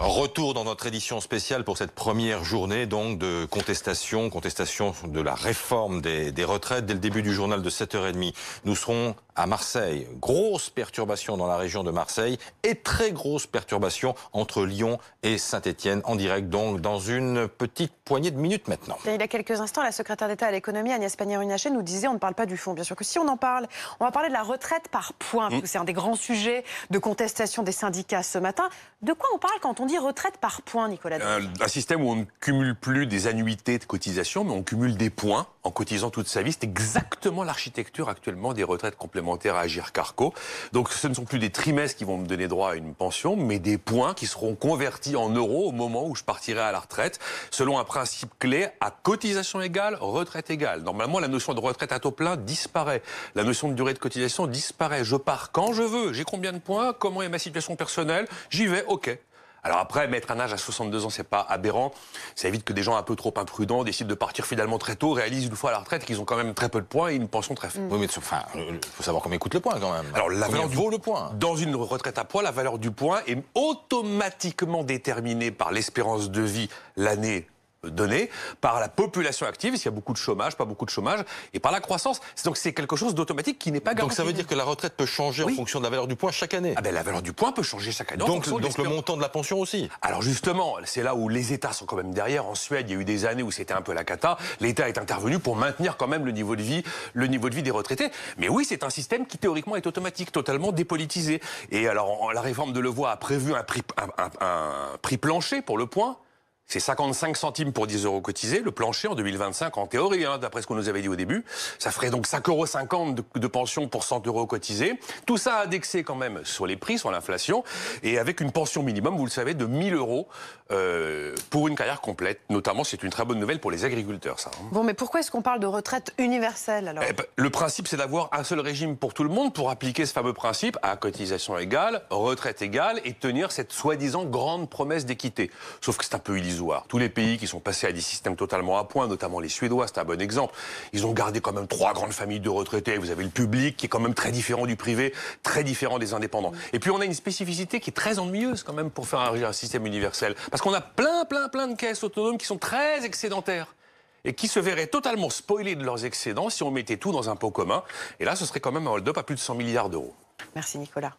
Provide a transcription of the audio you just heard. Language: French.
Retour dans notre édition spéciale pour cette première journée donc de contestation de la réforme des retraites. Dès le début du journal de 7h30, nous serons à Marseille. Grosse perturbation dans la région de Marseille et très grosse perturbation entre Lyon et Saint-Étienne en direct donc dans une petite poignée de minutes maintenant. Il y a quelques instants, la secrétaire d'État à l'économie Agnès Pannier-Runacher nous disait on ne parle pas du fond. Bien sûr que si on en parle, on va parler de la retraite par points. C'est un des grands sujets de contestation des syndicats ce matin. De quoi on parle quand on dit retraite par points, Nicolas? Un système où on ne cumule plus des annuités de cotisation, mais on cumule des points en cotisant toute sa vie. C'est exactement l'architecture actuellement des retraites complémentaires à Agirc Arrco. Donc ce ne sont plus des trimestres qui vont me donner droit à une pension, mais des points qui seront convertis en euros au moment où je partirai à la retraite, selon un principe clé, à cotisation égale, retraite égale. Normalement, la notion de retraite à taux plein disparaît. La notion de durée de cotisation disparaît. Je pars quand je veux. J'ai combien de points? Comment est ma situation personnelle? J'y vais, ok. Alors après, mettre un âge à 62 ans, c'est pas aberrant. Ça évite que des gens un peu trop imprudents décident de partir finalement très tôt, réalisent une fois à la retraite qu'ils ont quand même très peu de points et une pension très faible. Oui, mais enfin, faut savoir combien coûte le point quand même. Alors la valeur vaut le point. Dans une retraite à points, la valeur du point est automatiquement déterminée par l'espérance de vie l'année donnée, par la population active, s'il y a beaucoup de chômage, pas beaucoup de chômage, et par la croissance. Donc c'est quelque chose d'automatique qui n'est pas garanti. Donc ça veut dire que la retraite peut changer en fonction de la valeur du point chaque année. Ah ben la valeur du point peut changer chaque année. Donc le montant de la pension aussi. Alors justement, c'est là où les États sont quand même derrière. En Suède, il y a eu des années où c'était un peu la cata. L'État est intervenu pour maintenir quand même le niveau de vie des retraités. Mais oui, c'est un système qui théoriquement est automatique, totalement dépolitisé. Et alors la réforme de Levoy a prévu un prix plancher pour le point. C'est 55 centimes pour 10 € cotisés, le plancher en 2025 en théorie, d'après ce qu'on nous avait dit au début. Ça ferait donc 5,50 € de pension pour 100 € cotisés. Tout ça indexé quand même sur les prix, sur l'inflation, et avec une pension minimum, vous le savez, de 1 000 € pour une carrière complète. Notamment, c'est une très bonne nouvelle pour les agriculteurs, ça. Bon, mais pourquoi est-ce qu'on parle de retraite universelle alors? Le principe, c'est d'avoir un seul régime pour tout le monde, pour appliquer ce fameux principe à cotisation égale, retraite égale, et tenir cette soi-disant grande promesse d'équité. Sauf que c'est un peu illusoire. Tous les pays qui sont passés à des systèmes totalement à points, notamment les Suédois, c'est un bon exemple, ils ont gardé quand même 3 grandes familles de retraités. Vous avez le public qui est quand même très différent du privé, très différent des indépendants. Et puis on a une spécificité qui est très ennuyeuse quand même pour faire un système universel. Parce qu'on a plein de caisses autonomes qui sont très excédentaires et qui se verraient totalement spoilés de leurs excédents si on mettait tout dans un pot commun. Et là, ce serait quand même un hold-up à plus de 100 milliards d'euros. Merci Nicolas.